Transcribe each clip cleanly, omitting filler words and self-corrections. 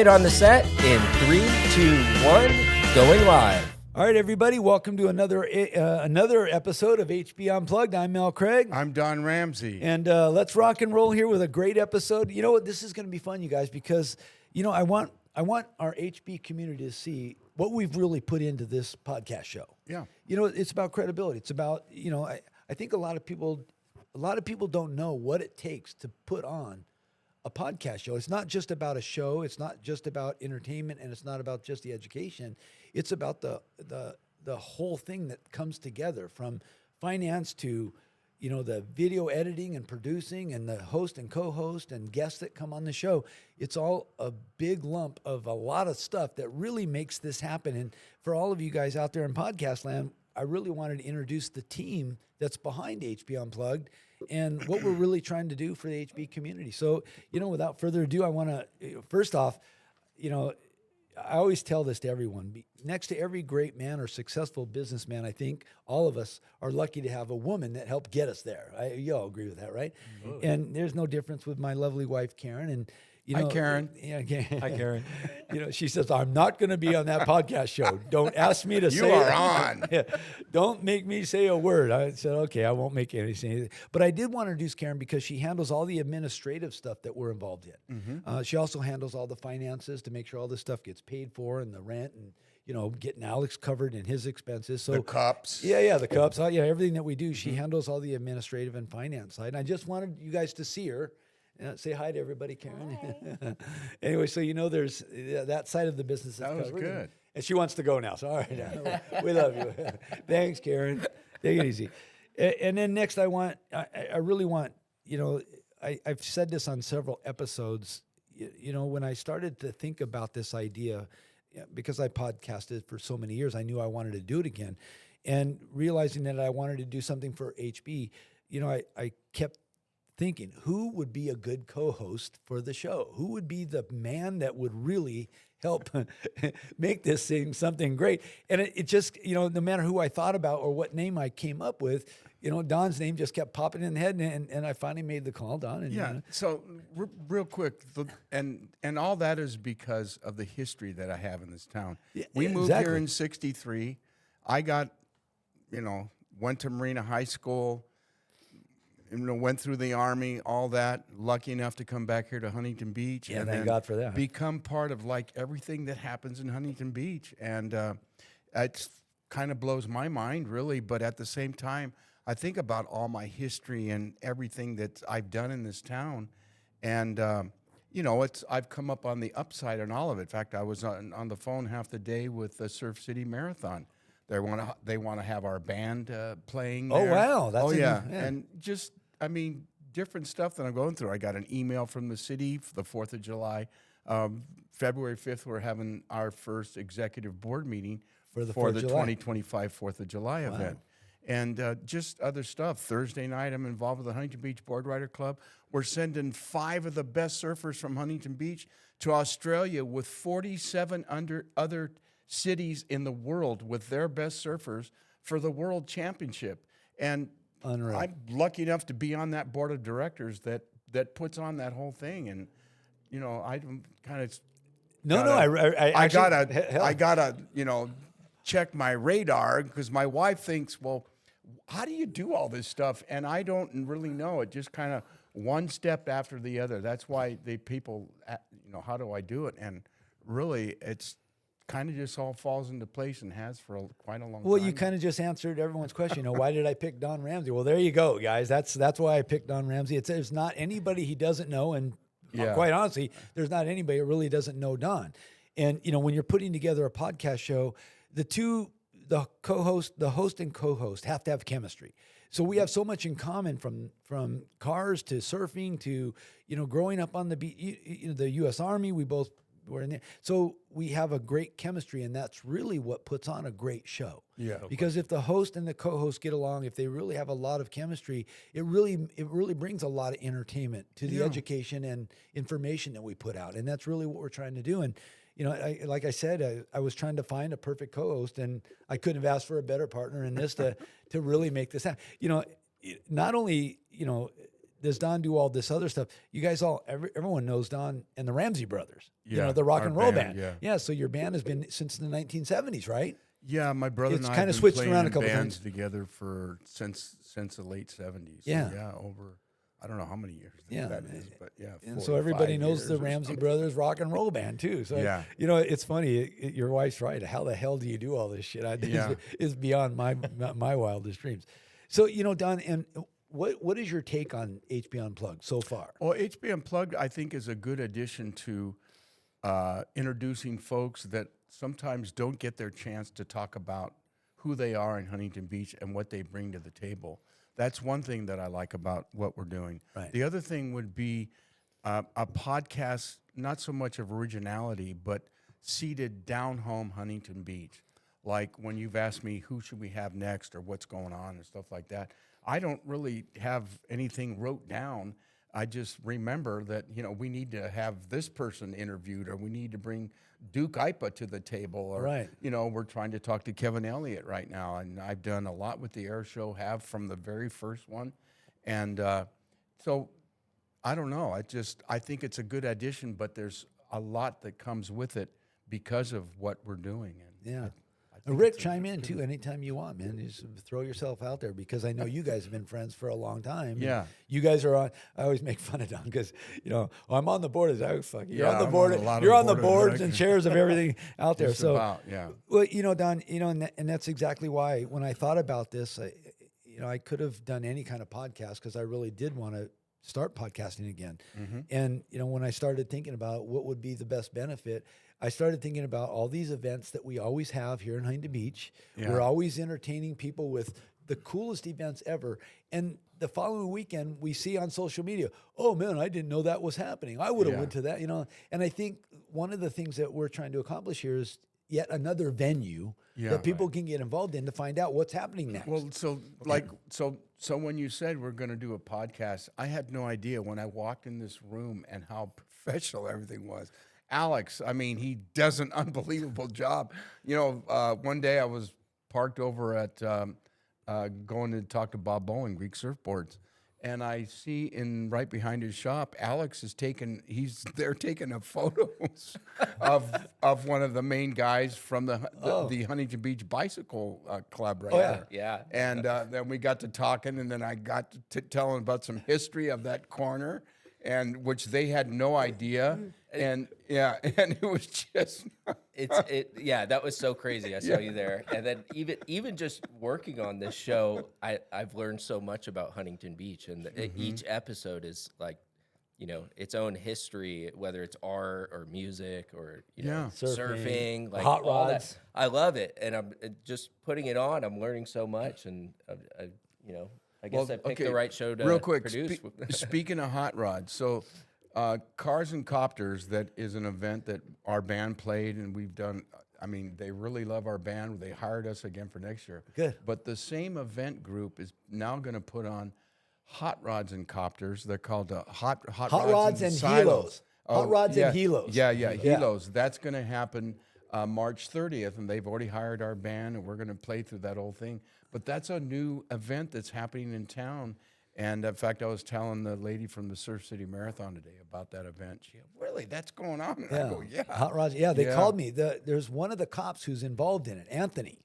Quiet on the set in 3, 2, 1, going live. All right, everybody, welcome to another episode of HB Unplugged. I'm Mel Craig. I'm Don Ramsey. And let's rock and roll here with a great episode. You know what? This is going to be fun, you guys, because, you know, I want our HB community to see what we've really put into this podcast show. Yeah. You know, it's about credibility. It's about, you know, I think a lot of people don't know what it takes to put on a podcast show. It's not just about a show. It's not just about entertainment, and it's not about just the education. It's about the whole thing that comes together, from finance to, you know, the video editing and producing and the host and co-host and guests that come on the show. It's all a big lump of a lot of stuff that really makes this happen. And for all of you guys out there in podcast land, I really wanted to introduce the team that's behind HB Unplugged and what we're really trying to do for the HB community. So, you know, without further ado, I want to, first off, you know, I always tell this to everyone. Next to every great man or successful businessman, I think all of us are lucky to have a woman that helped get us there. You all agree with that, right? Mm-hmm. And there's no difference with my lovely wife, Karen. And you know, hi, Karen. Hi, Karen. You know, she says, I'm not going to be on that podcast show. Don't ask me to say You are on. Don't make me say a word. I said, okay, I won't make anything. But I did want to introduce Karen because she handles all the administrative stuff that we're involved in. Mm-hmm. She also handles all the finances to make sure all this stuff gets paid for, and the rent, and, you know, getting Alex covered in his expenses. So the cups. Yeah, the cups. Everything that we do, she handles all the administrative and finance side. And I just wanted you guys to see her. Say hi to everybody, Karen. Anyway, so you know there's that side of the business. That was good. And she wants to go now. So all right, we love you. Thanks, Karen. Take it easy. And then next, I really want, you know, I've said this on several episodes. You know, when I started to think about this idea, because I podcasted for so many years, I knew I wanted to do it again. And realizing that I wanted to do something for HB, you know, I kept thinking, who would be a good co-host for the show? Who would be the man that would really help make this thing something great? And it just, you know, no matter who I thought about or what name I came up with, you know, Don's name just kept popping in the head, and I finally made the call, Don. And, yeah. So real quick, and all that is because of the history that I have in this town. Yeah, we moved exactly. here in '63. I got, you know, went to Marina High School. You know, went through the Army, all that. Lucky enough to come back here to Huntington Beach. Yeah, and thank then God for that. Become part of like everything that happens in Huntington Beach, and it kind of blows my mind, really. But at the same time, I think about all my history and everything that I've done in this town, and you know, I've come up on the upside on all of it. In fact, I was on the phone half the day with the Surf City Marathon. They want to have our band playing there. Oh wow, that's yeah, and just. I mean, different stuff that I'm going through. I got an email from the city for the 4th of July. February 5th, we're having our first executive board meeting for the 2025 4th of July event. And just other stuff. Thursday night, I'm involved with the Huntington Beach Board Rider Club. We're sending 5 of the best surfers from Huntington Beach to Australia with 47 other cities in the world with their best surfers for the World Championship. And unreal. I'm lucky enough to be on that board of directors that puts on that whole thing, and you know, I kind of I gotta you know, check my radar, because my wife thinks, well, how do you do all this stuff? And I don't really know. It just kind of one step after the other. That's why the people, you know, how do I do it? And really, it's kind of just all falls into place, and has for quite a long time. Well, you kind of just answered everyone's question. You know, why did I pick Don Ramsey? Well, there you go, guys. That's why I picked Don Ramsey. There's not anybody he doesn't know, and quite honestly, there's not anybody who really doesn't know Don. And you know, when you're putting together a podcast show, the host and co-host have to have chemistry. So we have so much in common, from cars to surfing to, you know, growing up on the beach. You know, the U.S. Army. We both were in there. So we have a great chemistry, and that's really what puts on a great show. Yeah. Because if the host and the co-host get along, if they really have a lot of chemistry, it really brings a lot of entertainment to the education and information that we put out. And that's really what we're trying to do. And, you know, like I said, I was trying to find a perfect co-host, and I couldn't have asked for a better partner in this to really make this happen. You know, not only, you know, does Don do all this other stuff? You guys everyone knows Don and the Ramsey Brothers. You Yeah, know, the rock our and roll band, band. yeah. So your band has been since the 1970s, right? Yeah, my brother It's and I kinda have been switched playing around a in couple bands times. together for since the late 70s. Yeah. So, yeah, over I don't know how many years Yeah. that is, but yeah. And so everybody 45 knows the years or Ramsey something. Brothers rock and roll band too. So Yeah. you know, it's funny. Your wife's right. How the hell do you do all this shit? Yeah. Is beyond my wildest dreams. So you know, Don, and what is your take on HB Unplugged so far? Well, HB Unplugged, I think, is a good addition to introducing folks that sometimes don't get their chance to talk about who they are in Huntington Beach and what they bring to the table. That's one thing that I like about what we're doing. Right. The other thing would be a podcast, not so much of originality, but seated down home Huntington Beach. Like when you've asked me who should we have next or what's going on and stuff like that, I don't really have anything wrote down. I just remember that, you know, we need to have this person interviewed, or we need to bring Duke Ipa to the table, or, Right. you know, we're trying to talk to Kevin Elliott right now. And I've done a lot with the air show, have from the very first one. And so I don't know. I think it's a good addition, but there's a lot that comes with it because of what we're doing. And Yeah. I think Rick, it's a chime in too anytime you want, man. Just throw yourself out there because I know you guys have been friends for a long time. and Yeah. you guys are on. I always make fun of Don because you know I'm on the board. Fuck, you're Yeah, on the I'm board. on a lot of You're the on the board of boards and directors. chairs of everything out there. Just So, about, yeah. well, you know, Don, you know, and that's exactly why when I thought about this, I could have done any kind of podcast because I really did want to start podcasting again. Mm-hmm. And, you know, when I started thinking about what would be the best benefit, I started thinking about all these events that we always have here in Huntington Beach. Yeah. We're always entertaining people with the coolest events ever. And the following weekend, we see on social media, oh man, I didn't know that was happening. I would have Yeah. went to that, you know. And I think one of the things that we're trying to accomplish here is yet another venue Yeah. that people can get involved in to find out what's happening next. Well, so so when you said we're going to do a podcast, I had no idea when I walked in this room and how professional everything was. Alex, I mean, he does an unbelievable job. You know, one day I was parked over at going to talk to Bob Bowen, Greek Surfboards, and I see right behind his shop, Alex is he's there taking a photos of one of the main guys from the Huntington Beach Bicycle Club right there. Yeah. And then we got to talking, and then I got to telling about some history of that corner, and which they had no idea. And yeah, and it was just That was so crazy. I saw you there, and then even just working on this show, I've learned so much about Huntington Beach, and each episode is like, you know, its own history, whether it's art or music or you know, surfing, like hot all that. rods. I love it, and I'm just putting it on. I'm learning so much, and you know, I guess I picked the right show to real quick, produce. speaking of hot rods, so Cars and Copters, that is an event that our band played, and we've done. I mean, they really love our band. They hired us again for next year. Good. But the same event group is now going to put on Hot Rods and Copters. They're called Hot Rods and Silos. Helos. Hot Rods and Helos. Yeah, Helos. That's going to happen March 30th, and they've already hired our band, and we're going to play through that whole thing. But that's a new event that's happening in town. And in fact, I was telling the lady from the Surf City Marathon today about that event. She goes, really, that's going on? And I go, yeah. Hot rods. Yeah, they called me. There's one of the cops who's involved in it, Anthony.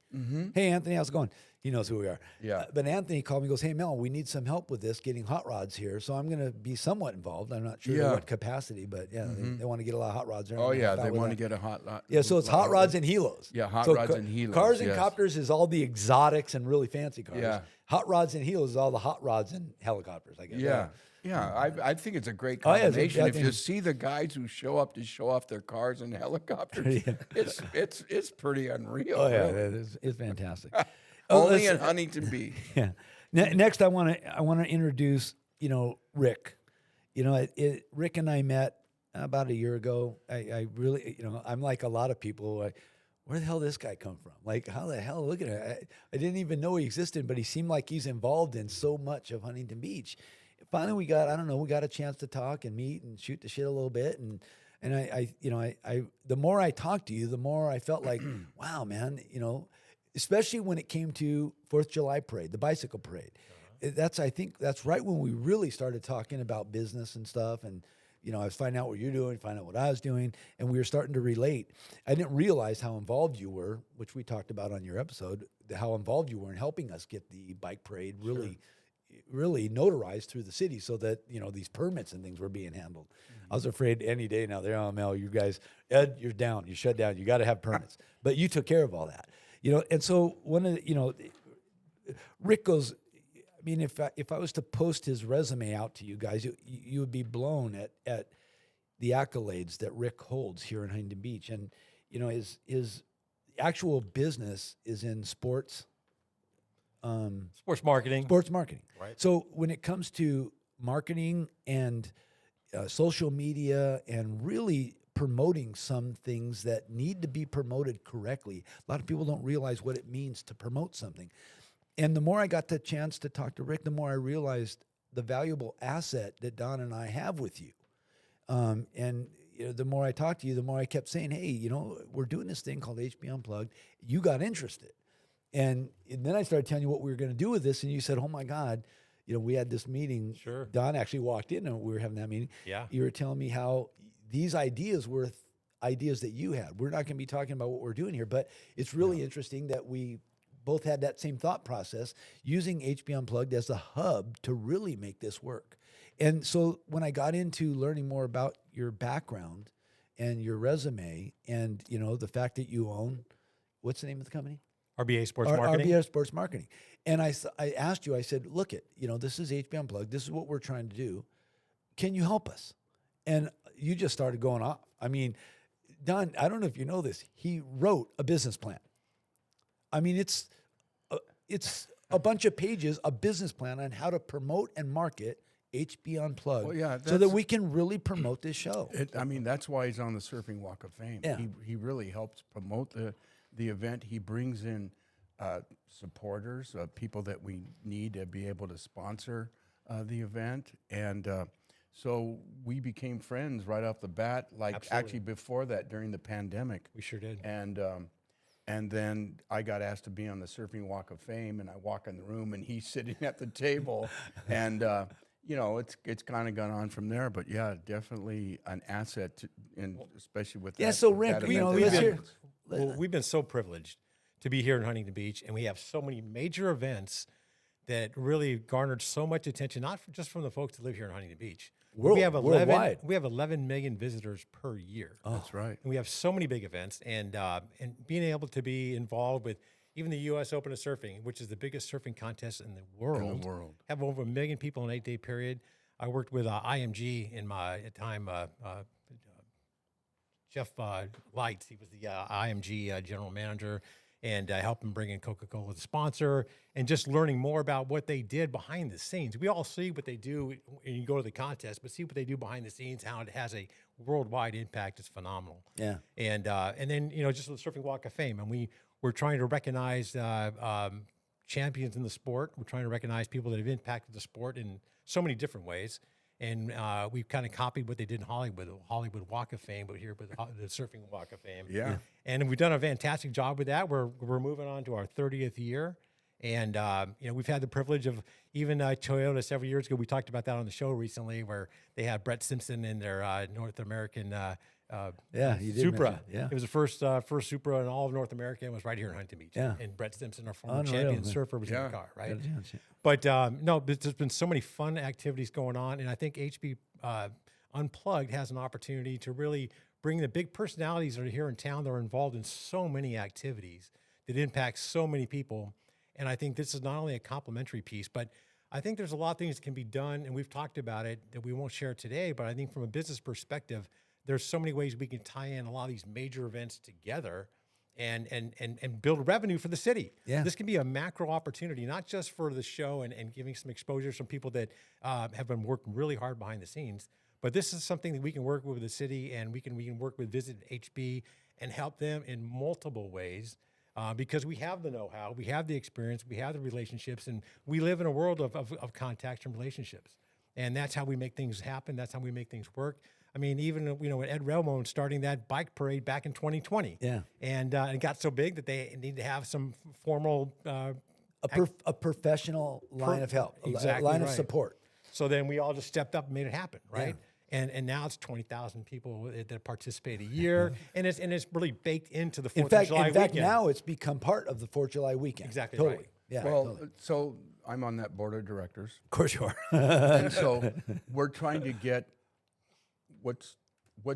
Hey, Anthony, how's it going? He knows who we are. Yeah. But Anthony called me and goes, hey, Mel, we need some help with this, getting hot rods here. So I'm going to be somewhat involved. I'm not sure to what capacity, but yeah, they want to get a lot of hot rods there. Oh, yeah, they want to get a hot rod. Yeah, so it's hot rods and helos. Yeah, hot So rods and helos. Cars and yes. copters is all the exotics and really fancy cars. Yeah. Hot rods and helos is all the hot rods and helicopters, I guess. Yeah. Yeah, I think it's a great Oh, yeah, combination. I If think- you see the guys who show up to show off their cars and helicopters, it's pretty unreal. Oh, yeah, really. it's fantastic. Only listen- in Huntington Beach. Yeah. Next, I want to introduce, you know, Rick. You know, Rick and I met about a year ago. I really, you know, I'm like a lot of people. Where the hell did this guy come from? Like, how the hell? Look at it. I didn't even know he existed, but he seemed like he's involved in so much of Huntington Beach. Finally, we got a chance to talk and meet and shoot the shit a little bit. And I the more I talked to you, the more I felt like, wow, man, you know, especially when it came to 4th of July parade, the bicycle parade. I think that's right when we really started talking about business and stuff. And, you know, I was finding out what you're doing, finding out what I was doing, and we were starting to relate. I didn't realize how involved you were, which we talked about on your episode, how involved you were in helping us get the bike parade really notarized through the city so that, you know, these permits and things were being handled. I was afraid any day now, there, oh, Mel, you guys, Ed, you're down, you shut down, you got to have permits. But you took care of all that, you know. And so one of the, you know, Rick goes, I mean, if I was to post his resume out to you guys, you would be blown at the accolades that Rick holds here in Huntington Beach. And, you know, his actual business is in sports marketing. Right. So when it comes to marketing and social media and really promoting some things that need to be promoted correctly, a lot of people don't realize what it means to promote something. And the more I got the chance to talk to Rick, the more I realized the valuable asset that Don and I have with you. And you know, the more I talked to you, the more I kept saying, hey, you know, we're doing this thing called HB Unplugged. You got interested. And then I started telling you what we were going to do with this. And you said, oh, my God, you know, we had this meeting. Sure. Don actually walked in and we were having that meeting. Yeah. You were telling me how these ideas were ideas that you had. We're not going to be talking about what we're doing here, but it's really interesting that we both had that same thought process, using HB Unplugged as a hub to really make this work. And so when I got into learning more about your background and your resume and, you know, the fact that you own, what's the name of the company? RBA Sports Marketing. RBA Sports Marketing. And I asked you, I said, look, you know, this is HB Unplugged. This is what we're trying to do. Can you help us? And you just started going off. I mean, Don, I don't know if you know this. He wrote a business plan. I mean, it's a bunch of pages, a business plan on how to promote and market HB Unplugged, so that we can really promote this show. I mean, that's why he's on the Surfing Walk of Fame. Yeah. He really helps promote the event. He brings in supporters, people that we need to be able to sponsor the event. And so we became friends right off the bat, like Absolutely. actually before that, during the pandemic. We sure did. And then I got asked to be on the Surfing Walk of Fame, and I walk in the room, and he's sitting at the table, and you know, it's kind of gone on from there. But yeah, definitely an asset, and especially with that. So Rick, that you know, event. We've been so privileged to be here in Huntington Beach, and we have so many major events that really garnered so much attention, not just from the folks that live here in Huntington Beach. We have 11. Worldwide. We have 11 million visitors per year. That's right. And we have so many big events, and being able to be involved with even the U.S. Open of Surfing, which is the biggest surfing contest in the world. Have over 1 million people in an 8-day period. I worked with IMG in my time. Jeff Lights, he was the IMG general manager, and I helped him bring in Coca-Cola as a sponsor, and just learning more about what they did behind the scenes. We all see what they do when you go to the contest, but see what they do behind the scenes, how it has a worldwide impact is phenomenal. Yeah. And then, you know, just with the Surfing Walk of Fame, and we're trying to recognize champions in the sport. We're trying to recognize people that have impacted the sport in so many different ways. And we've kind of copied what they did in Hollywood, the Hollywood Walk of Fame, but here with the Surfing Walk of Fame. Yeah. And we've done a fantastic job with that. We're moving on to our 30th year. And, you know, we've had the privilege of even Toyota several years ago. We talked about that on the show recently, where they had Brett Simpson in their North American you did Supra. mention, yeah. It was the first Supra in all of North America, and was right here in Huntington Beach. Yeah. And Brett Simpson, our former Unreal, champion man. surfer, was in the car, right? Yeah. But no, there's been so many fun activities going on, and I think HB Unplugged has an opportunity to really bring the big personalities that are here in town that are involved in so many activities that impact so many people. And I think this is not only a complimentary piece, but I think there's a lot of things that can be done, and we've talked about it that we won't share today, but I think from a business perspective, there's so many ways we can tie in a lot of these major events together and build revenue for the city. Yeah. This can be a macro opportunity, not just for the show and giving some exposure to some people that have been working really hard behind the scenes, but this is something that we can work with the city, and we can work with Visit HB and help them in multiple ways. Because we have the know-how, we have the experience, we have the relationships, and we live in a world of contacts and relationships. And that's how we make things happen. That's how we make things work. I mean, even, you know, Ed Relmone starting that bike parade back in 2020. Yeah. And it got so big that they need to have some formal a professional line of help, exactly a line of right. support. So then we all just stepped up and made it happen, right? And now it's 20,000 people that participate a year, and it's really baked into the 4th of July In fact, weekend. now it's become part of the 4th of July weekend. Exactly Totally. right. Yeah. Well, totally. so I'm on that board of directors. Of course you are. And so we're trying to get what's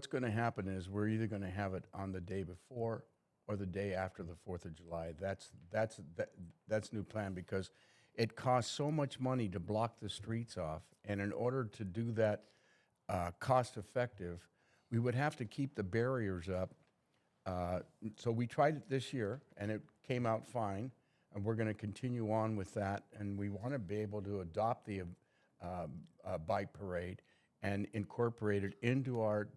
going to happen is we're either going to have it on the day before or the day after the 4th of July. That's new plan because it costs so much money to block the streets off, and in order to do that cost effective, we would have to keep the barriers up. So we tried it this year, and it came out fine, and we're going to continue on with that. And we want to be able to adopt the bike parade and incorporate it into our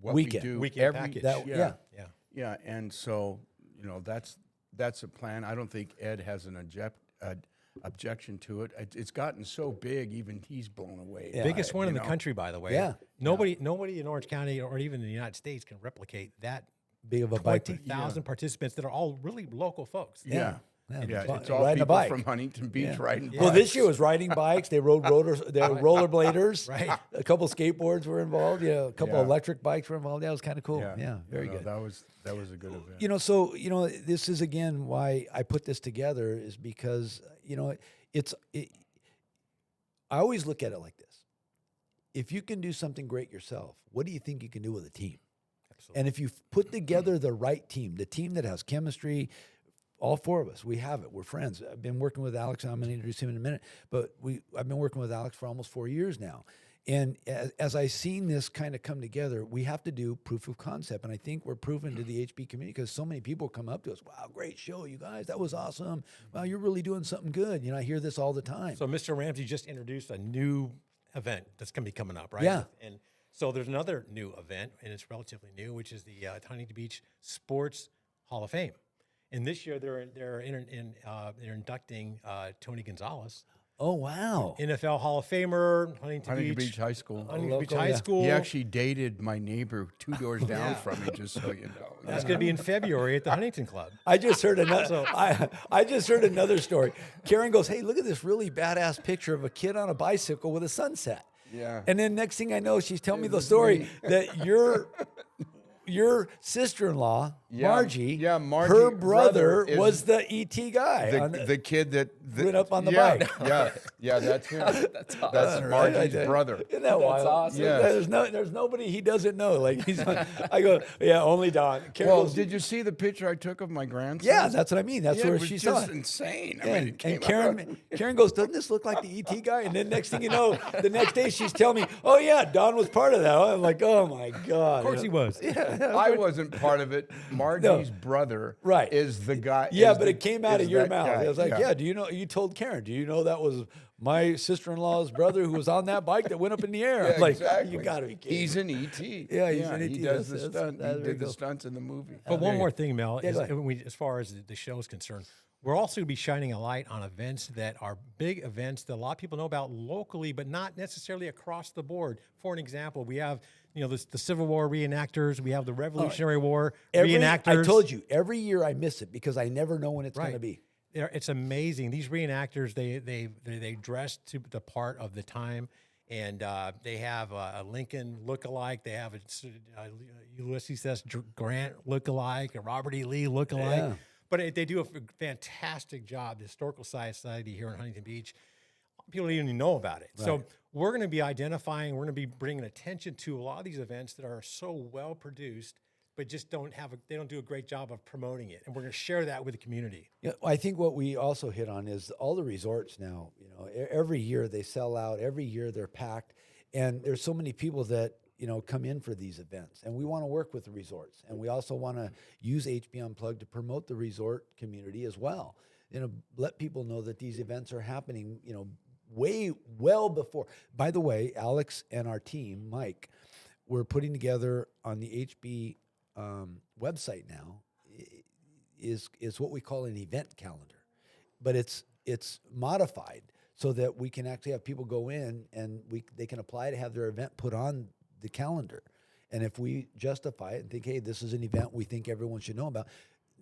what Weekend. we do Weekend package. Yeah. yeah. And so that's a plan. I don't think Ed has an objection to it. It's gotten so big, even he's blown away. Yeah. Biggest one in the know. country, by the way. Yeah. Nobody in Orange County or even in the United States can replicate that Big of a bike. 20,000 participants that are all really local folks. Yeah. Yeah. It's all Riding a people bike. from Huntington Beach riding Well, bikes. this year was riding bikes. They rode rollerbladers. Right. A couple skateboards were involved. A couple Yeah. electric bikes were involved. That was kind of cool. Yeah, very good. That was a good event. This is again why I put this together is because I always look at it like this. If you can do something great yourself, what do you think you can do with a team? Absolutely. And if you put together the right team, the team that has chemistry, all four of us, we have it. We're friends. I've been working with Alex. I'm going to introduce him in a minute. But I've been working with Alex for almost 4 years now. And as I've seen this kind of come together, we have to do proof of concept. And I think we're proven to the HB community because so many people come up to us, wow, great show, you guys. That was awesome. Wow, you're really doing something good. I hear this all the time. So Mr. Ramsey just introduced a new event that's going to be coming up, right? Yeah. And so there's another new event, and it's relatively new, which is the Huntington Beach Sports Hall of Fame. And this year they're inducting Tony Gonzalez, Oh, wow. NFL Hall of Famer, Huntington Beach High School. Huntington Beach Local, High yeah. School. He actually dated my neighbor 2 doors down from me, just so you know. That's going to be in February at the Huntington Club. I just heard another. I just heard another story. Karen goes, "Hey, look at this really badass picture of a kid on a bicycle with a sunset." Yeah. And then next thing I know, she's telling me the story that your sister-in-law, Margie, Margie, her brother is was the ET guy. the kid that went up on the bike. Yeah, that's him. That's awesome. That's Margie's brother. Isn't that wild? awesome. Yeah. There's nobody he doesn't know. Like he's. I go, yeah, only Don. Karen Well, goes, did you see the picture I took of my grandson? yeah, that's what I mean. That's Yeah, where it was she saw just it. insane. I Yeah, mean, it came and out. Karen goes, doesn't this look like the ET guy? And then next thing you know, the next day she's telling me, oh yeah, Don was part of that. I'm like, oh my God. Of course he was. I wasn't part of it. Margie's brother Right. is the guy. Yeah, is but the- it came out is of your that mouth. guy. I was like, yeah, do you know, you told Karen, do you know that was my sister-in-law's brother who was on that bike that went up in the air? Yeah, I'm like, exactly. you got to be kidding. He's an ET. Yeah, he's an ET. He does the That's- stunt. that's He very did the cool. stunts in the movie. But one more thing, Mel, Yeah, is go ahead. as far as the show is concerned, we're also going to be shining a light on events that are big events that a lot of people know about locally, but not necessarily across the board. For an example, we have the Civil War reenactors, we have the Revolutionary War reenactors. I told you, every year I miss it because I never know when it's going to be. It's amazing. These reenactors, they dress to the part of the time, and they have a Lincoln look-alike. They have a Ulysses S. Grant look-alike, a Robert E. Lee look-alike. Yeah. But they do a fantastic job. The Historical Society here in Huntington Beach, people don't even know about it. Right. So we're going to be identifying, we're going to be bringing attention to a lot of these events that are so well produced, but just they don't do a great job of promoting it. And we're going to share that with the community. Yeah, I think what we also hit on is all the resorts now, every year they sell out, every year they're packed. And there's so many people that, come in for these events. And we want to work with the resorts. And we also want to use HB Unplugged to promote the resort community as well. Let people know that these events are happening, well before. By the way, Alex and our team, Mike, we're putting together on the HB website now is what we call an event calendar, but it's modified so that we can actually have people go in and they can apply to have their event put on the calendar. And if we justify it and think, hey, this is an event we think everyone should know about,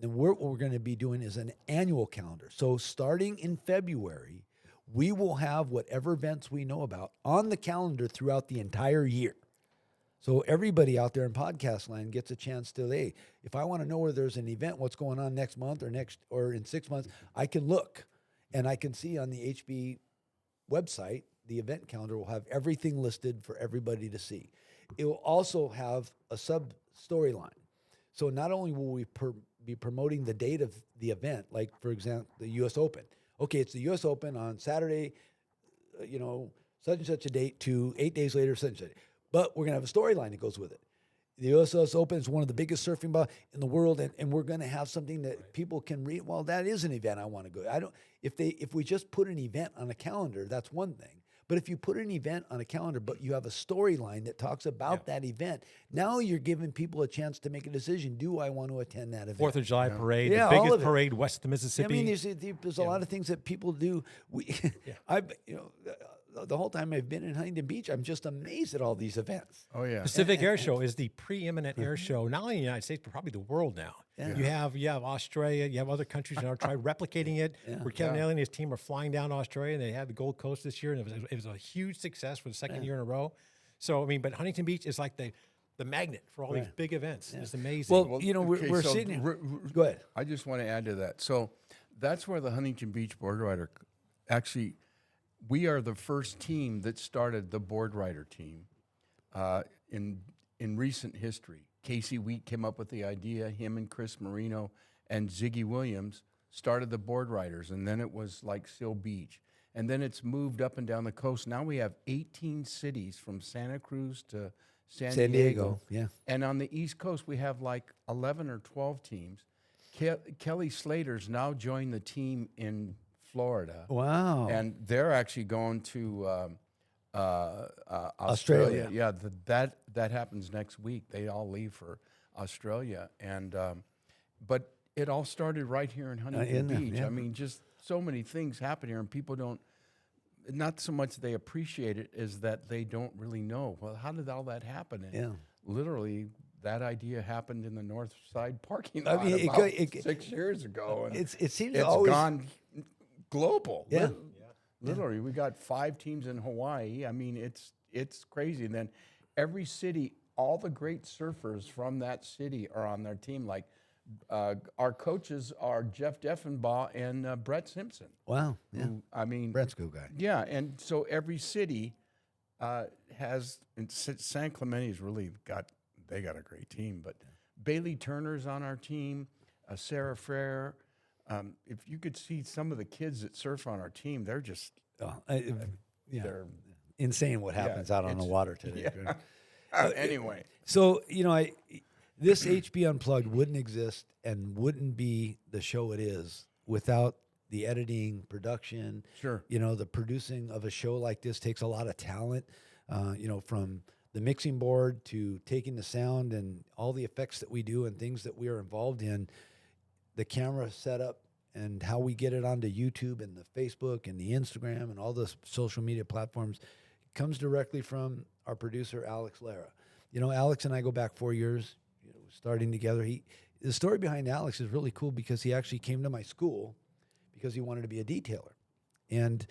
And what we're going to be doing is an annual calendar. So starting in February, we will have whatever events we know about on the calendar throughout the entire year. So everybody out there in podcast land gets a chance to, hey, if I want to know where there's an event, what's going on next month or in 6 months, I can look and I can see on the HB website, the event calendar will have everything listed for everybody to see. It will also have a sub storyline. So not only will we be promoting the date of the event, like for example, the U.S. Open. Okay, it's the U.S. Open on Saturday, such and such a date to 8 days later, such and such. But we're going to have a storyline that goes with it. The U.S. Open is one of the biggest surfing ball in the world, and we're going to have something that people can read. Well, that is an event I want to go. If we just put an event on a calendar, that's one thing. But if you put an event on a calendar, but you have a storyline that talks about that event, now you're giving people a chance to make a decision. Do I want to attend that event? 4th of July parade, Yeah, the all biggest of it. parade west of the Mississippi. I mean, there's a lot of things that people do. The whole time I've been in Huntington Beach, I'm just amazed at all these events. Oh yeah. Pacific Air Show is the preeminent air show, not only in the United States, but probably the world now. Yeah. You have Australia, you have other countries that are trying replicating it. Where Kevin Allen and his team are flying down to Australia, and they had the Gold Coast this year, and it was a huge success for the second year in a row. So I mean, but Huntington Beach is like the magnet for all these big events. It's amazing. Well, we're so sitting here. Go ahead. I just want to add to that. So that's where the Huntington Beach Board Rider, actually, we are the first team that started the board rider team in recent history. Casey Wheat came up with the idea. Him and Chris Marino and Ziggy Williams started the board riders, and then it was like Seal Beach. And then it's moved up and down the coast. Now we have 18 cities from Santa Cruz to San Diego. Yeah. And on the East Coast, we have like 11 or 12 teams. Kelly Slater's now joined the team in Florida. Wow. And they're actually going to Australia. Yeah, that happens next week. They all leave for Australia. And but it all started right here in Huntington Beach. Yeah. I mean, just so many things happen here, and people don't, not so much they appreciate it, is that they don't really know, well, how did all that happen? And literally, that idea happened in the North Side parking lot about 6 years ago. And it seems it's always gone global. Yeah. Literally, we got 5 teams in Hawaii. I mean, it's crazy. And then every city, all the great surfers from that city are on their team. Like our coaches are Jeff Deffenbaugh and Brett Simpson. Wow. Yeah. Who, I mean, Brett's a good guy. Yeah, and so every city has. And San Clemente's really got a great team. But Bailey Turner's on our team. Sarah Frere. If you could see some of the kids that surf on our team, they're just they're insane what happens out on the water today. Anyway. So, this HB Unplugged wouldn't exist and wouldn't be the show it is without the editing, production. Sure. The producing of a show like this takes a lot of talent, from the mixing board to taking the sound and all the effects that we do and things that we are involved in, the camera setup and how we get it onto YouTube and the Facebook and the Instagram and all the social media platforms comes directly from our producer, Alex Lara. Alex and I go back 4 years, starting together. The story behind Alex is really cool because he actually came to my school because he wanted to be a detailer. And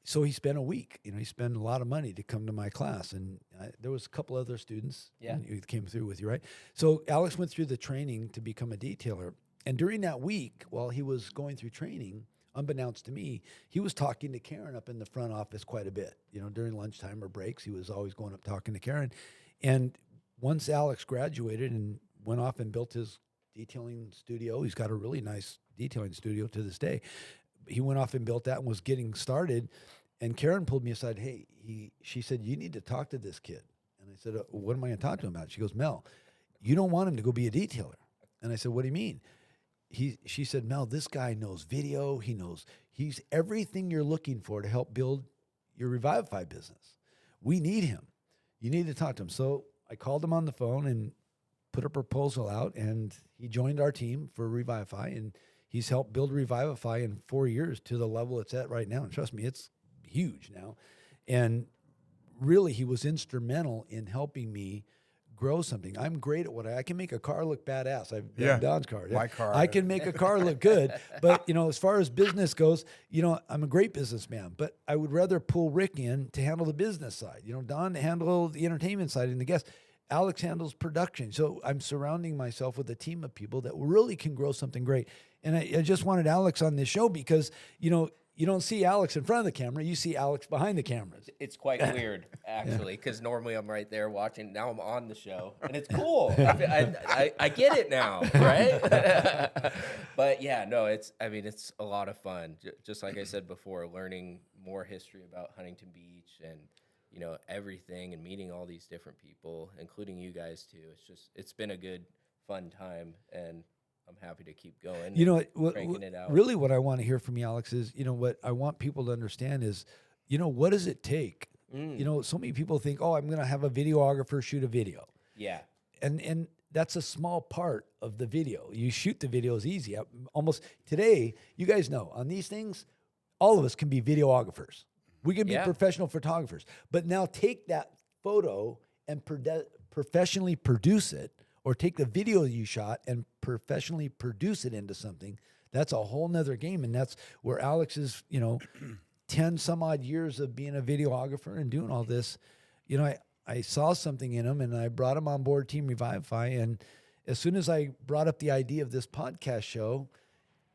so he spent a week, he spent a lot of money to come to my class. And there was a couple other students who came through with you, right? So Alex went through the training to become a detailer. And during that week, while he was going through training, unbeknownst to me, he was talking to Karen up in the front office quite a bit. During lunchtime or breaks, he was always going up talking to Karen. And once Alex graduated and went off and built his detailing studio, he's got a really nice detailing studio to this day. He went off and built that and was getting started. And Karen pulled me aside. Hey, she said, you need to talk to this kid. And I said, what am I going to talk to him about? She goes, Mel, you don't want him to go be a detailer. And I said, what do you mean? She said, Mel, this guy knows video. He's everything you're looking for to help build your Revivify business. We need him. You need to talk to him. So I called him on the phone and put a proposal out, and he joined our team for Revivify, and he's helped build Revivify in 4 years to the level it's at right now. And trust me, it's huge now. And really, he was instrumental in helping me grow something. I'm great at what I can make a car look badass. I've Yeah. Don's car. My car. I can make a car look good. But, as far as business goes, I'm a great businessman, but I would rather pull Rick in to handle the business side. Don handle the entertainment side and the guests. Alex handles production. So I'm surrounding myself with a team of people that really can grow something great. And I just wanted Alex on this show because, you don't see Alex in front of the camera. You see Alex behind the cameras. It's quite weird, actually, because normally I'm right there watching. Now I'm on the show, and it's cool. I get it now, right? But yeah, no, it's a lot of fun. Just like I said before, learning more history about Huntington Beach and everything, and meeting all these different people, including you guys too. It's been a good, fun time, and I'm happy to keep going. Cranking it out. Really, Really what I want to hear from you, Alex, is, what I want people to understand is, what does it take? So many people think, oh, I'm going to have a videographer shoot a video. Yeah. And that's a small part of the video. You shoot the video is easy. Almost today, you guys know, on these things, all of us can be videographers. We can be professional photographers. But now take that photo and professionally produce it, or take the video you shot and professionally produce it into something. That's a whole nother game. And that's where Alex is, 10 some odd years of being a videographer and doing all this. I saw something in him, and I brought him on board Team Revivify. And as soon as I brought up the idea of this podcast show,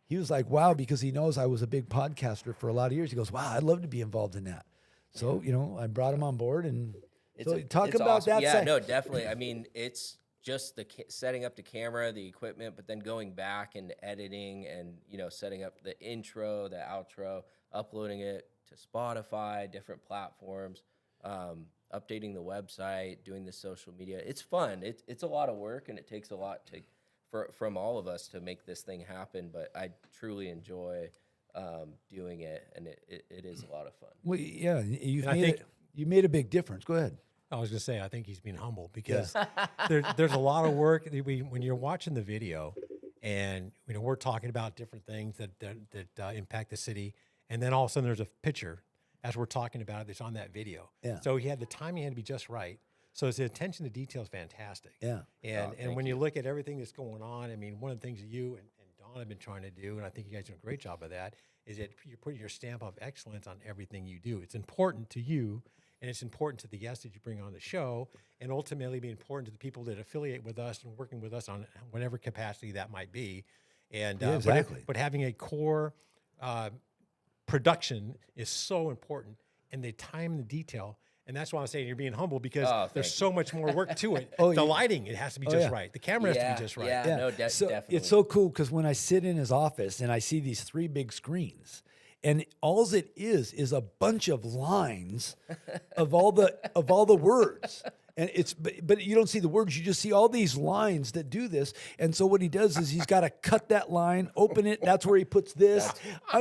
he was like, wow, because he knows I was a big podcaster for a lot of years. He goes, wow, I'd love to be involved in that. So, I brought him on board, and talk about awesome. that. Yeah, no, definitely. It's just the setting up the camera, the equipment, but then going back and editing and, setting up the intro, the outro, uploading it to Spotify, different platforms, updating the website, doing the social media. It's fun. It's a lot of work, and it takes a lot from all of us to make this thing happen, but I truly enjoy doing it, and it is a lot of fun. Well, yeah, you made a big difference. Go ahead. I was going to say, I think he's being humble because there's a lot of work. When you're watching the video, and we're talking about different things that impact the city, and then all of a sudden there's a picture as we're talking about it that's on that video. Yeah. So the timing had to be just right. So his attention to detail is fantastic. Yeah. And when you look at everything that's going on, one of the things that you and Don have been trying to do, and I think you guys do a great job of that, is that you're putting your stamp of excellence on everything you do. It's important to you, and it's important to the guests that you bring on the show, and ultimately be important to the people that affiliate with us and working with us on whatever capacity that might be. And exactly. But having a core production is so important, and the time and the detail. And that's why I'm saying you're being humble, because there's so much more work to it. The lighting, it has to be just right. The camera has to be just right. Yeah, no, definitely. It's so cool because when I sit in his office and I see these 3 big screens, and all it is a bunch of lines of all the words. And but you don't see the words, you just see all these lines that do this. And so what he does is he's got to cut that line, open it, that's where he puts this.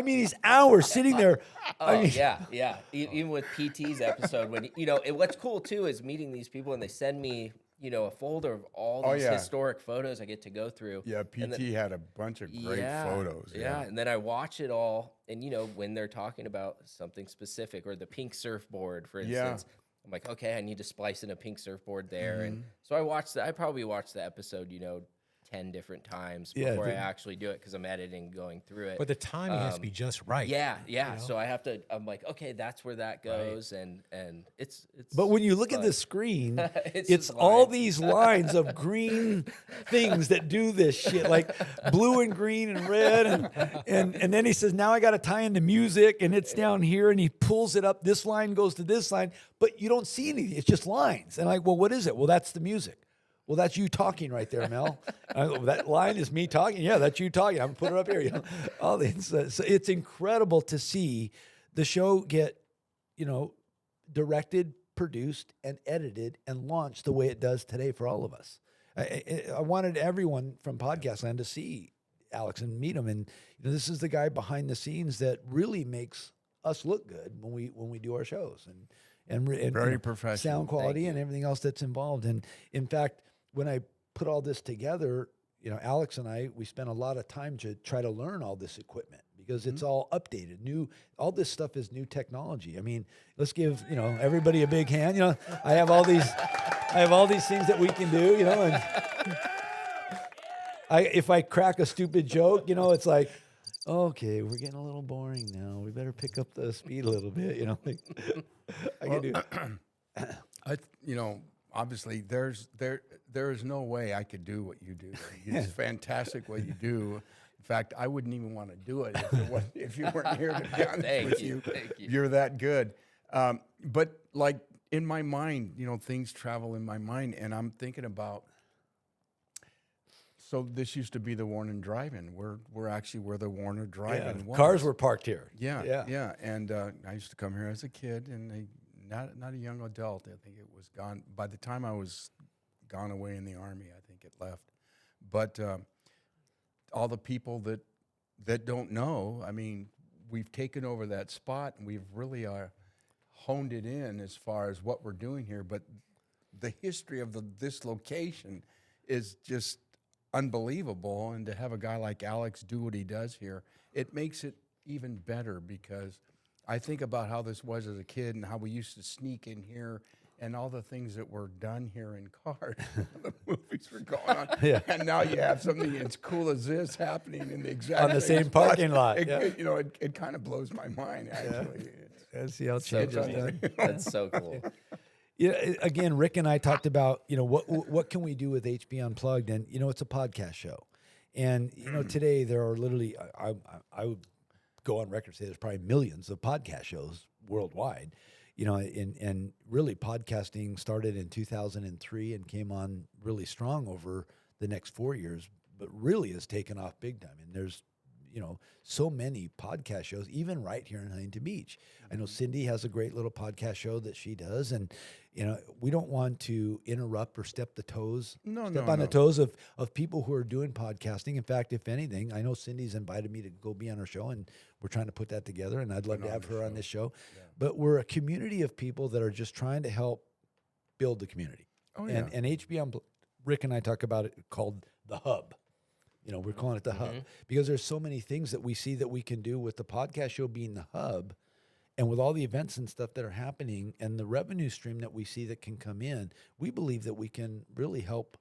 He's hours sitting there. Yeah. Even with PT's episode, when what's cool too is meeting these people, and they send me a folder of all these historic photos I get to go through. Yeah, PT had a bunch of great photos. Yeah, and then I watch it all, and when they're talking about something specific, or the pink surfboard, for instance, I'm like, okay, I need to splice in a pink surfboard there. And so I probably watched the episode, 10 different times before I actually do it, because I'm editing, going through it. But the timing has to be just right. Yeah. So I'm like, okay, that's where that goes, and it's. But when you look at the screen, it's all these lines of green things that do this shit, like blue and green and red, and then he says, now I got to tie into music, and it's down here, and he pulls it up. This line goes to this line, but you don't see anything. It's just lines. And well, what is it? Well, that's the music. Well, that's you talking right there, Mel. That line is me talking. Yeah, that's you talking. I'm going to put it up here. All this, so it's incredible to see the show get, directed, produced, and edited and launched the way it does today for all of us. I wanted everyone from Podcast Land to see Alex and meet him. And this is the guy behind the scenes that really makes us look good when we do our shows, and very professional sound quality and everything else that's involved. And in fact, when I put all this together, Alex and we spent a lot of time to try to learn all this equipment, because it's all updated. All this stuff is new technology. I mean, let's give everybody a big hand. I have all these things that we can do. And if I crack a stupid joke, it's like, okay, we're getting a little boring now. We better pick up the speed a little bit. I can do. Obviously, there is no way I could do what you do. It's fantastic what you do. In fact, I wouldn't even want to do it if you weren't here. To be honest with you, thank you. You're that good. But like in my mind, things travel in my mind, and I'm thinking about. So this used to be the Warner Drive-In. We're actually where the Warner Drive-In was. Cars were parked here. Yeah. And I used to come here as a kid, and not a young adult. I think it was gone by the time I was gone away in the Army. I think it left. But all the people that don't know, I mean, we've taken over that spot, and we've really honed it in as far as what we're doing here. But the history of this location is just unbelievable, and to have a guy like Alex do what he does here, it makes it even better, because I think about how this was as a kid and how we used to sneak in here and all the things that were done here in cars. The movies were going on, and now you have something as cool as this happening in the exact On the same parking lot. It kind of blows my mind, actually. See how it So changes. cool. That's so cool. Again, Rick and I talked about, what can we do with HB Unplugged, and it's a podcast show, and today there are literally, I would go on record and say there's probably millions of podcast shows worldwide, and really podcasting started in 2003 and came on really strong over the next 4 years, but really has taken off big time, and there's so many podcast shows, even right here in Huntington Beach. I know Cindy has a great little podcast show that she does, and we don't want to interrupt or step on the toes of people who are doing podcasting. In fact, if anything, I know Cindy's invited me to go be on her show, and we're trying to put that together, and I'd love to have her on this show. Yeah. But we're a community of people that are just trying to help build the community. Oh, yeah. And HB Unplugged, Rick and I talk about it called the hub. We're calling it the hub because there's so many things that we see that we can do with the podcast show being the hub, and with all the events and stuff that are happening and the revenue stream that we see that can come in. We believe that we can really help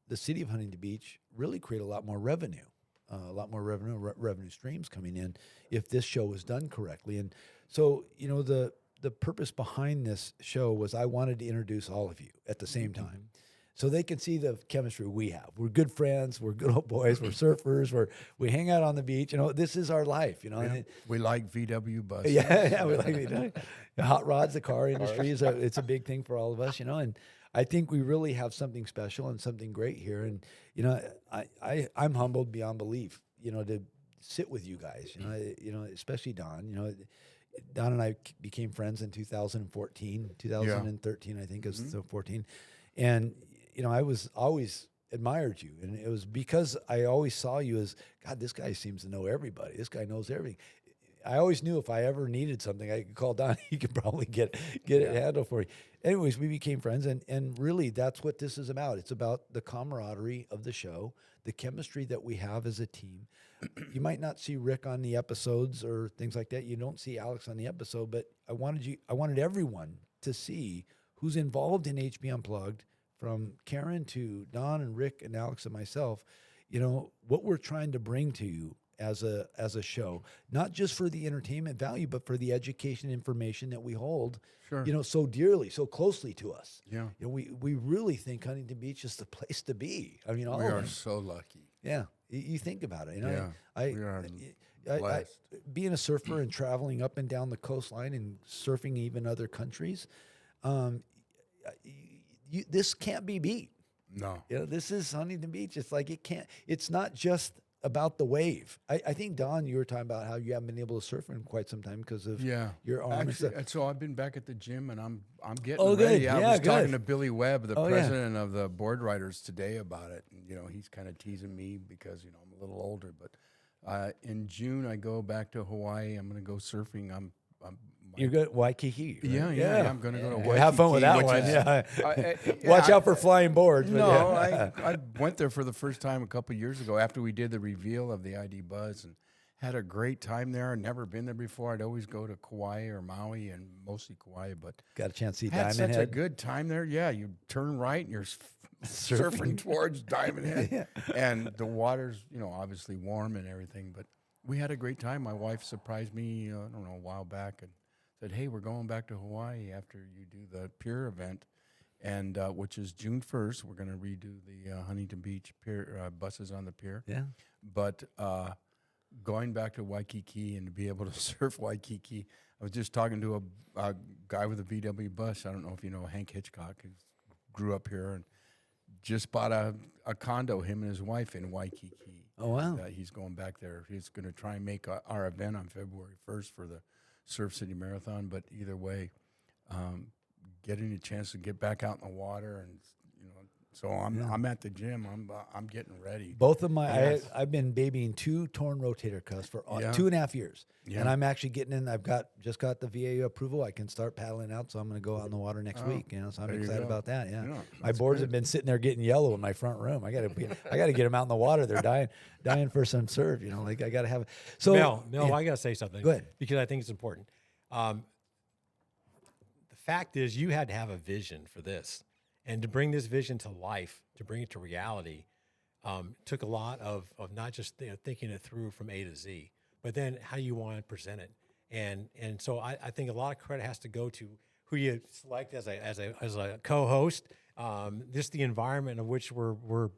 the city of Huntington Beach really create a lot more revenue, revenue streams coming in if this show is done correctly. And so, the purpose behind this show was I wanted to introduce all of you at the same time, so they can see the chemistry we have. We're good friends. We're good old boys. We're surfers. We hang out on the beach. This is our life. And we like VW buses. Yeah, we like VW. Hot rods, the car industry it's a big thing for all of us. And I think we really have something special and something great here. And I'm humbled beyond belief. To sit with you guys. Especially Don. Don and I became friends in 2013, I think, is 14, and. I was always admired you, and it was because I always saw you as, God, this guy seems to know everybody. This guy knows everything. I always knew if I ever needed something, I could call Don. He could probably get it handled for you. Anyways, we became friends, and really that's what this is about. It's about the camaraderie of the show, the chemistry that we have as a team. You might not see Rick on the episodes or things like that. You don't see Alex on the episode, but I wanted everyone to see who's involved in HB Unplugged, from Karen to Don and Rick and Alex and myself, what we're trying to bring to you as a show, not just for the entertainment value, but for the education information that we hold, so dearly, so closely to us. Yeah. We really think Huntington Beach is the place to be. I mean, we are so lucky. Yeah. You think about it. We are blessed. Being a surfer and traveling up and down the coastline and surfing even other countries, this can't be beat. No. This is Huntington Beach. It's like it's not just about the wave. I think, Don, you were talking about how you haven't been able to surf in quite some time because of your arm. Actually, and so I've been back at the gym, and I'm getting ready. Good. Yeah, I was good. talking to Billy Webb, the president of the board riders, today about it. And, he's kind of teasing me because, I'm a little older. But in June, I go back to Hawaii. I'm going to go surfing. You're good at Waikiki, right? Yeah. I'm going to go to Waikiki. Have fun with that one. Watch out for flying boards. No, I went there for the first time a couple of years ago after we did the reveal of the ID Buzz, and Had a great time there. I'd never been there before. I'd always go to Kauai or Maui, and mostly Kauai, but Got a chance to see had Diamond such a Head. good time there. Yeah, you turn right and you're surfing towards Diamond Head, and the water's obviously warm and everything. But we had a great time. My wife surprised me, I don't know, a while back, and said, "Hey, we're going back to Hawaii after you do the pier event." And which is June 1st. We're going to redo the Huntington Beach pier buses on the pier. Yeah. But going back to Waikiki and to be able to surf Waikiki, I was just talking to a guy with a VW bus. I don't know if you know Hank Hitchcock, who grew up here and just bought a condo, him and his wife, in Waikiki. Oh, wow. And, he's going back there. He's going to try and make our event on February 1st for the Surf City Marathon. But either way, getting a chance to get back out in the water, and so I'm at the gym. I'm getting ready. Both of my, Yes. I've been babying 2 torn rotator cuffs for Yeah. 2.5 years, Yeah. and I'm actually getting in. Just got the VA approval. I can start paddling out, so I'm going to go out in the water next week. So I'm there you excited go. about that. Yeah, Yeah, my that's boards good. have been sitting there getting yellow in my front room. I got to get them out in the water. They're dying for some surf. Like I got to have. So Mel, yeah. I got to say something. Go ahead. Because I think it's important. The fact is, you had to have a vision for this. And to bring this vision to life, to bring it to reality, took a lot of not just thinking it through from A to Z, but then how you want to present it. And so I think a lot of credit has to go to who you select as a co-host, just the environment of which we're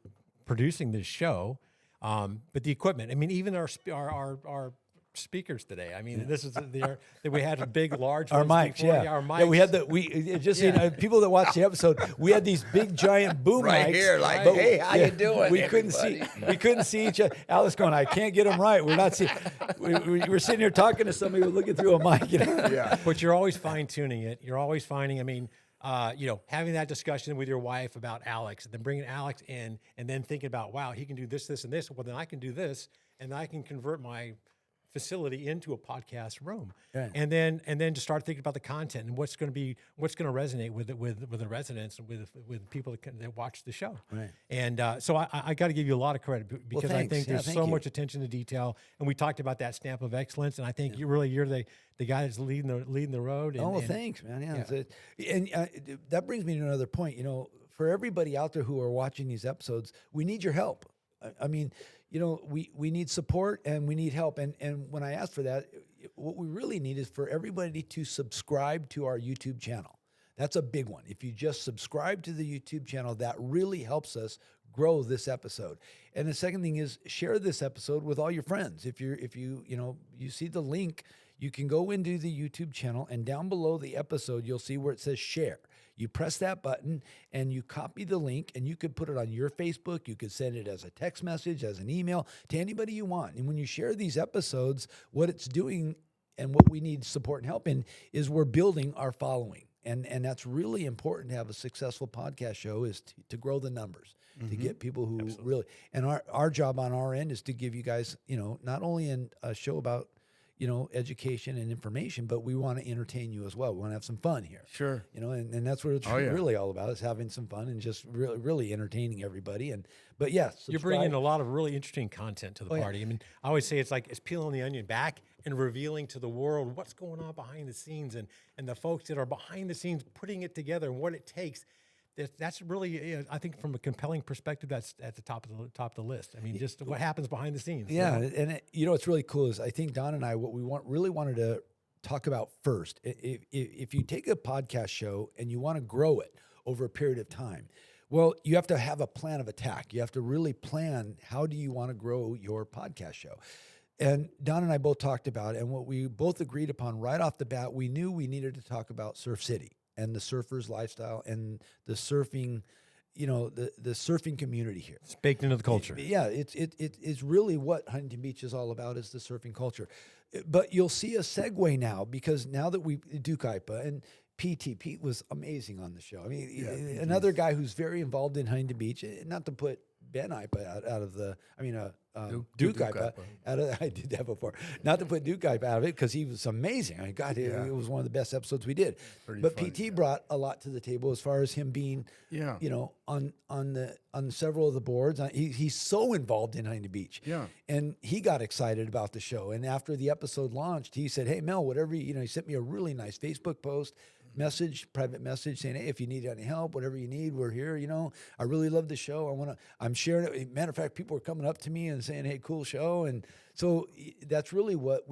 producing this show, but the equipment. I mean, even our speakers today. I mean, this is we had a big, large Our ones mics, before. yeah. Our mics. Yeah, we had just so you know, people that watch the episode, we had these big giant boom Right mics. here, like, but "Hey, how you doing, We couldn't see each other. Alice going, I can't get them right. We're not seeing. We're sitting here talking to somebody who's looking through a mic. Yeah. But you're always fine tuning it. You're always finding. I mean, having that discussion with your wife about Alex, and then bringing Alex in, and then thinking about, wow, he can do this, this, and this. Well, then I can do this, and I can convert my facility into a podcast room, Right. and then to start thinking about the content and what's going to resonate with the residents and with people that watch the show. Right. And so I got to give you a lot of credit because I thanks. think Yeah, there's thank so you. much attention to detail, and we talked about that stamp of excellence, and I think you're the guy that's leading the road. And, Oh, well, and- thanks, man. Yeah. That brings me to another point. For everybody out there who are watching these episodes, we need your help. I mean, we need support and we need help. And when I ask for that, what we really need is for everybody to subscribe to our YouTube channel. That's a big one. If you just subscribe to the YouTube channel, that really helps us grow this episode. And the second thing is share this episode with all your friends. If you see the link, you can go into the YouTube channel, and down below the episode, you'll see where it says share. You press that button and you copy the link, and you could put it on your Facebook. You could send it as a text message, as an email, to anybody you want. And when you share these episodes, what it's doing and what we need support and help in is we're building our following. And that's really important to have a successful podcast show, is to grow the numbers, to get people who really, and our job on our end is to give you guys, not only a show about, education and information, but we want to entertain you as well. We want to have some fun here. Sure. And that's what it's Oh, yeah. really all about, is having some fun and just really, really entertaining everybody. But yes, You're bringing a lot of really interesting content to the yeah. party. I mean, I always say it's peeling the onion back and revealing to the world what's going on behind the scenes, and the folks that are behind the scenes putting it together and what it takes. That's really, I think, from a compelling perspective, that's at the top of the list. I mean, just what happens behind the scenes. Yeah, and what's really cool is I think Don and I, what we really wanted to talk about first, if you take a podcast show and you want to grow it over a period of time, well, you have to have a plan of attack. You have to really plan, how do you want to grow your podcast show? And Don and I both talked about it, and what we both agreed upon right off the bat, we knew we needed to talk about Surf City and the surfer's lifestyle and the surfing, the surfing community here. It's baked into the culture. Yeah, it's really what Huntington Beach is all about, is the surfing culture. But you'll see a segue now, because now that we Duke Ipa and Pete was amazing on the show. I mean, another guy who's very involved in Huntington Beach. Not to put Ben Ipa out of the, I mean, Duke Ipa Ipa. out of, I did that before. Not to put Duke Ipa out of it because he was amazing. I mean, God, it was one of the best episodes we did. But funny, PT brought a lot to the table as far as him being, Yeah. you know, on several of the boards. He's so involved in Huntington Beach. Yeah. And he got excited about the show. And after the episode launched, he said, "Hey, Mel, whatever, he sent me a really nice Facebook post, private message saying, hey, if you need any help, whatever you need, we're here. I really love the show. I'm sharing it. Matter of fact, people are coming up to me and saying, hey, cool show." And so that's really what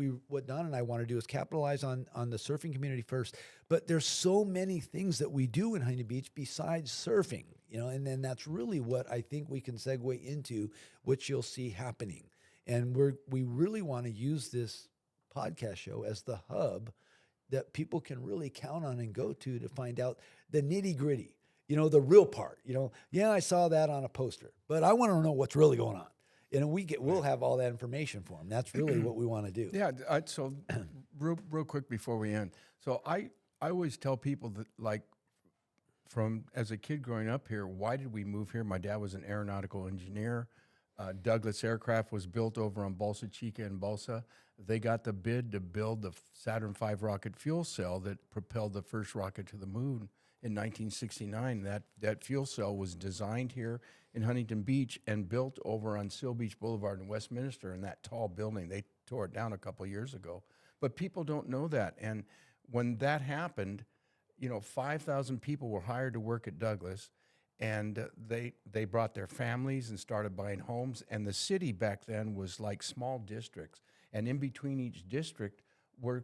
Don and I want to do is capitalize on the surfing community first. But there's so many things that we do in Huntington Beach besides surfing, and then that's really what I think we can segue into, which you'll see happening. And we really want to use this podcast show as the hub that people can really count on and go to find out the nitty gritty, the real part. Yeah, I saw that on a poster, but I want to know what's really going on. And we'll have all that information for them. That's really what we want to do. Yeah. So real quick before we end. So I always tell people that, like, from as a kid growing up here, why did we move here? My dad was an aeronautical engineer. Douglas Aircraft was built over on Balsa Chica and Balsa. They got the bid to build the Saturn V rocket fuel cell that propelled the first rocket to the moon in 1969. That fuel cell was designed here in Huntington Beach and built over on Seal Beach Boulevard in Westminster in that tall building. They tore it down a couple of years ago. But people don't know that. And when that happened, 5,000 people were hired to work at Douglas. And they brought their families and started buying homes. And the city back then was like small districts. And in between each district were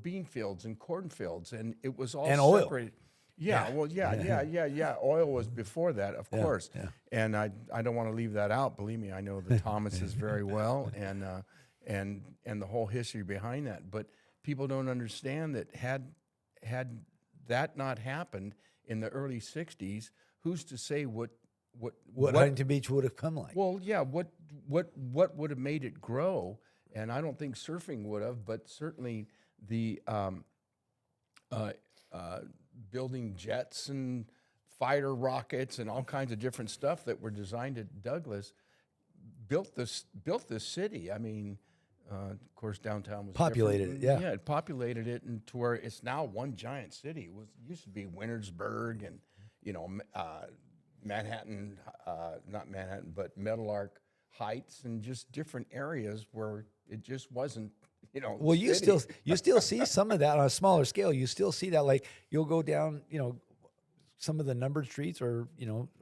bean fields and cornfields. And it was all separated. Yeah, well, yeah. Oil was before that, of course. Yeah. And I don't want to leave that out. Believe me, I know the Thomases very well and the whole history behind that. But people don't understand that had that not happened in the early 60s, who's to say what Huntington Beach would have come like? Well, yeah, what would have made it grow? And I don't think surfing would have, but certainly the building jets and fighter rockets and all kinds of different stuff that were designed at Douglas built this city. I mean, of course, downtown was populated different. it. Yeah, It populated it, and to where it's now one giant city. It used to be Wintersburg and Manhattan, not Manhattan, but Meadowlark Heights, and just different areas where it just wasn't. Well, you still see some of that on a smaller scale. You still see that, like you'll go down, some of the numbered streets or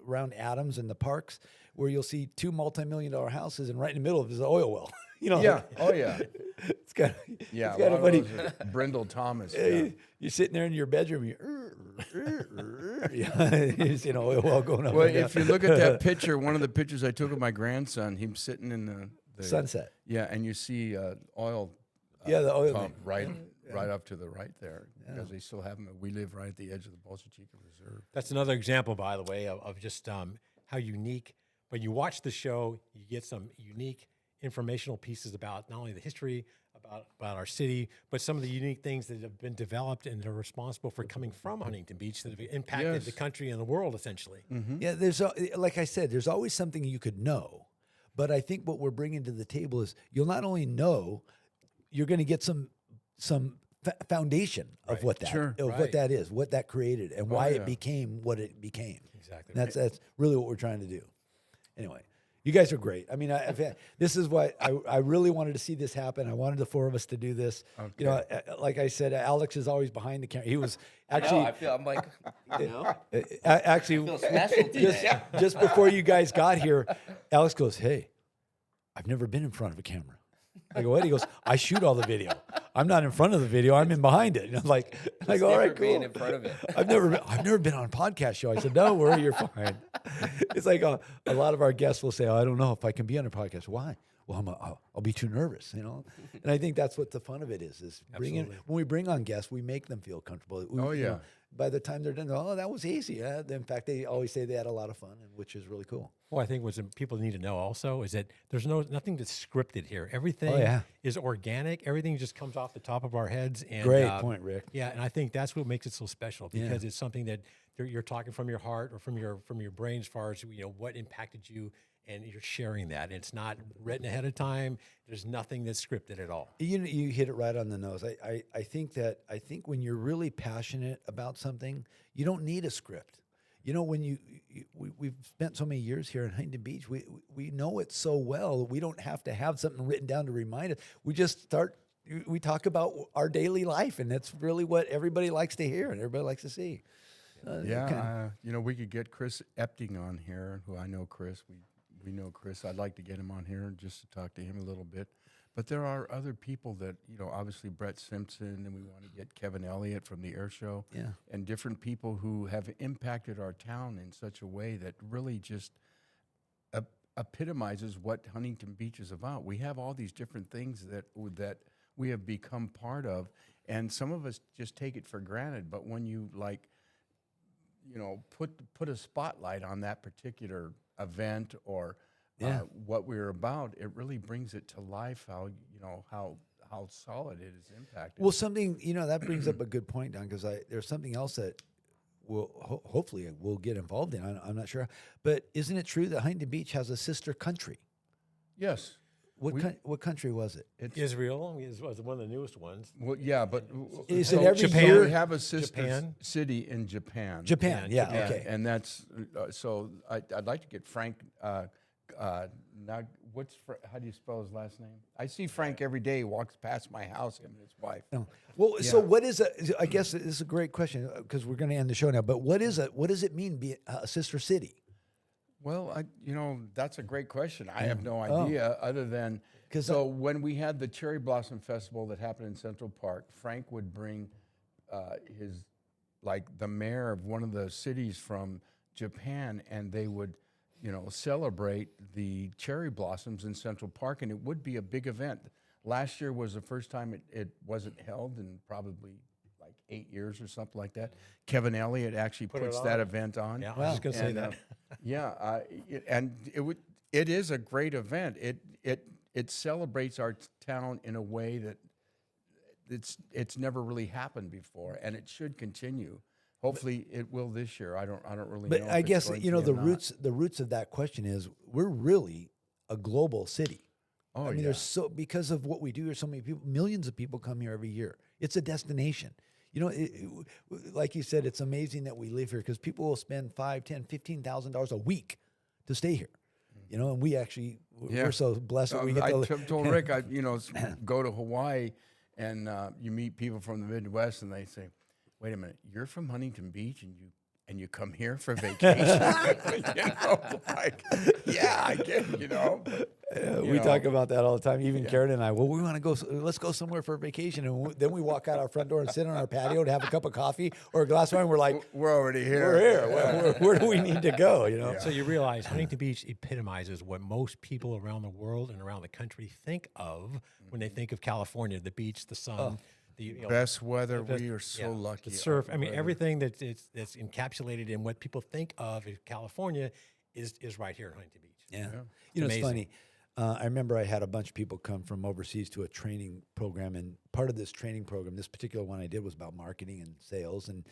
around Adams and the parks where you'll see two multi-million-dollar houses, and right in the middle of it is an oil well. Yeah. Oh, yeah. It's kind of yeah. It's kind of funny. Brindle Thomas. Yeah. You're sitting there in your bedroom. You see an oil well going up. Well, if you look at that picture, one of the pictures I took of my grandson, him sitting in the sunset. Yeah, and you see oil. The oil pump right up to the right there, because they still have them. We live right at the edge of the Balsa Chica Reserve. That's another example, by the way, of just how unique. When you watch the show, you get some unique informational pieces about not only the history, about our city, but some of the unique things that have been developed and are responsible for coming from Huntington Beach that have impacted the country and the world, essentially. Mm-hmm. Yeah, like I said, there's always something you could know. But I think what we're bringing to the table is you'll not only know, you're going to get some foundation of what that is, what that created, and why it became what it became. Exactly. And that's really what we're trying to do. Anyway, you guys are great. I mean, this is what I really wanted to see this happen. I wanted the four of us to do this. Okay. Like I said, Alex is always behind the camera. He was actually. I'm like, actually, I feel special today. Just before you guys got here, Alex goes, "Hey, I've never been in front of a camera." I go, "What?" He goes, "I shoot all the video. I'm not in front of the video. I'm in behind it." And I'm like, "All right, cool." Being in front of it. I've never been on a podcast show. I said, "No, worry, you're fine." It's like a lot of our guests will say, "Oh, I don't know if I can be on a podcast." Why? Well, I'll be too nervous, And I think that's what the fun of it is when we bring on guests, we make them feel comfortable. by the time they're done, oh, that was easy. In fact, they always say they had a lot of fun, which is really cool. Well, I think what some people need to know also is that there's nothing that's scripted here. Everything yeah. is organic. Everything just comes off the top of our heads. And, Great point, Rick. Yeah, and I think that's what makes it so special because it's something that you're talking from your heart or from your brain as far as what impacted you, and you're sharing that. And it's not written ahead of time. There's nothing that's scripted at all. You hit it right on the nose. I think when you're really passionate about something, you don't need a script. When we've spent so many years here in Huntington Beach, we know it so well. We don't have to have something written down to remind us. We just we talk about our daily life, and that's really what everybody likes to hear and everybody likes to see. We could get Chris Epting on here, who I know Chris. We know Chris. I'd like to get him on here just to talk to him a little bit. But there are other people that, obviously Brett Simpson, and we want to get Kevin Elliott from the Air Show, and different people who have impacted our town in such a way that really just epitomizes what Huntington Beach is about. We have all these different things that we have become part of, and some of us just take it for granted. But when you put a spotlight on that particular event or what we're about, it really brings it to life. How solid it is impacted. Well, something that brings up a good point, Don, because there's something else that hopefully we'll get involved in. I'm not sure, but isn't it true that Huntington Beach has a sister country? Yes. What country was it? Israel was one of the newest ones. Well, yeah, but is it every Japan? year? We have a sister city in Japan. Japan, okay. And that's so. I'd like to get Frank. Now, how do you spell his last name? I see Frank every day. He walks past my house, him and his wife. Oh. Well, so what is I guess this is a great question because we're going to end the show now. But what does it mean be a sister city? Well, that's a great question. I have no idea other than when we had the Cherry Blossom Festival that happened in Central Park, Frank would bring the mayor of one of the cities from Japan, and they would, celebrate the cherry blossoms in Central Park, and it would be a big event. Last year was the first time it wasn't held in probably 8 years or something like that. Kevin Elliott actually puts that event on. Yeah, I was going to say that. It is a great event. It celebrates our town in a way that it's never really happened before, and it should continue. Hopefully, it will this year. I don't really know. But I guess the roots of that question is we're really a global city. Oh, I mean, because of what we do here, so many people, millions of people come here every year. It's a destination. Like you said, it's amazing that we live here because people will spend $5,000, $10,000, $15,000 a week to stay here. And we actually we're so blessed that we get to. I told Rick, go to Hawaii, and you meet people from the Midwest, and they say, "Wait a minute, you're from Huntington Beach, and you come here for vacation?" Yeah, I get, we talk about that all the time. Even Karen and I. Well, we want to go. Let's go somewhere for a vacation, and then we walk out our front door and sit on our patio to have a cup of coffee or a glass of wine. We're like, we're already here. We're here. Where do we need to go? So you realize Huntington Beach epitomizes what most people around the world and around the country think of when they think of California: the beach, the sun. Best weather. We are so lucky. The surf. I mean, everything that's encapsulated in what people think of as California is right here in Huntington Beach. Yeah. It's funny. I remember I had a bunch of people come from overseas to a training program, and part of this training program, this particular one I did, was about marketing and sales and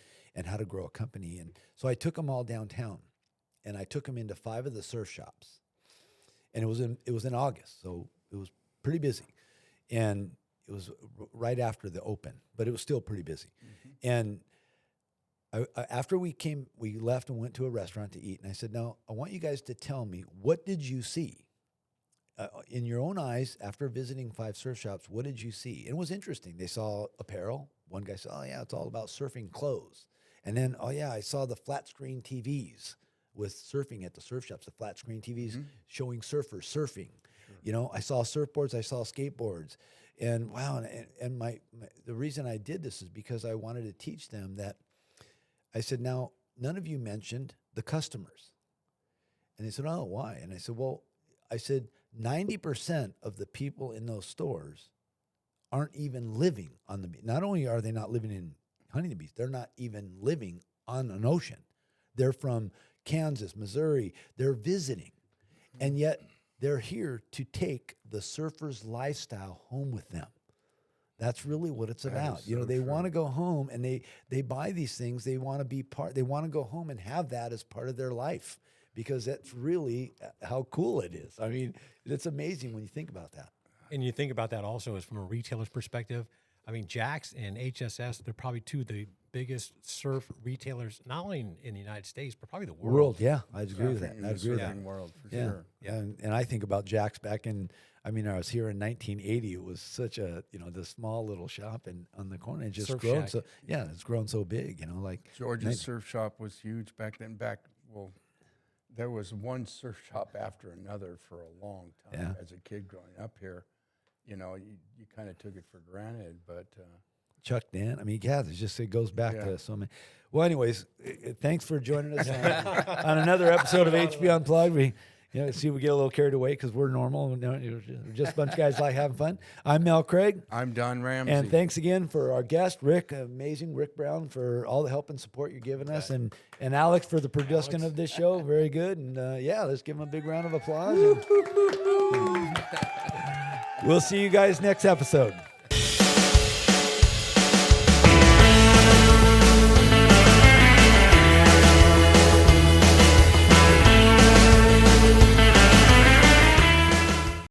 how to grow a company. And so I took them all downtown, and I took them into 5 of the surf shops, and it was in August, so it was pretty busy, and it was right after the open, but it was still pretty busy. And after we left and went to a restaurant to eat, and I said, "Now, I want you guys to tell me, what did you see? In your own eyes, after visiting 5 surf shops, what did you see?" And it was interesting. They saw apparel. One guy said, "Oh, yeah, it's all about surfing clothes." And then, "Oh, yeah, I saw the flat screen TVs with surfing at the surf shops, the flat screen TVs showing surfers surfing. I saw surfboards, I saw skateboards." And wow, and the reason I did this is because I wanted to teach them that. I said, "Now, none of you mentioned the customers." And they said, "Oh, why?" And I said, "Well," I said, 90% of the people in those stores aren't even living on the beach. Not only are they not living in Huntington Beach. They're not even living on an ocean. They're from Kansas, Missouri. They're visiting. And yet they're here to take the surfer's lifestyle home with them. That's really what it's about. You know, they want to go home and they buy these things. They want to be part, they want to go home and have that as part of their life, because that's really how cool it is. I mean, it's amazing when you think about that. And you think about that also as from a retailer's perspective. I mean, Jack's and HSS, they're probably two of the biggest surf retailers, not only in the United States, but probably the world. Yeah, I agree with that. I agree with that. World, for Yeah. sure. Yeah. And I think about Jack's back in, I mean, I was here in 1980. It was such a, you know, this small little shop on the corner. It just Surf grown shack. so, yeah, it's grown so big, you know, like George's surf shop was huge back then. Well, there was one surf shop after another for a long time. Yeah. As a kid growing up here, you know, you kind of took it for granted, but Chuck Dan. I mean, yeah, it goes back Yeah. to so many. Well, anyways, thanks for joining us on another episode of HB Unplugged. We, you know, see, we get a little carried away because we're normal. We're just a bunch of guys like having fun. I'm Mel Craig. I'm Don Ramsey. And thanks again for our guest, Rick, amazing Rick Brown, for all the help and support you're giving us, and Alex for the production of this show. Very good. And yeah, let's give him a big round of applause. We'll see you guys next episode.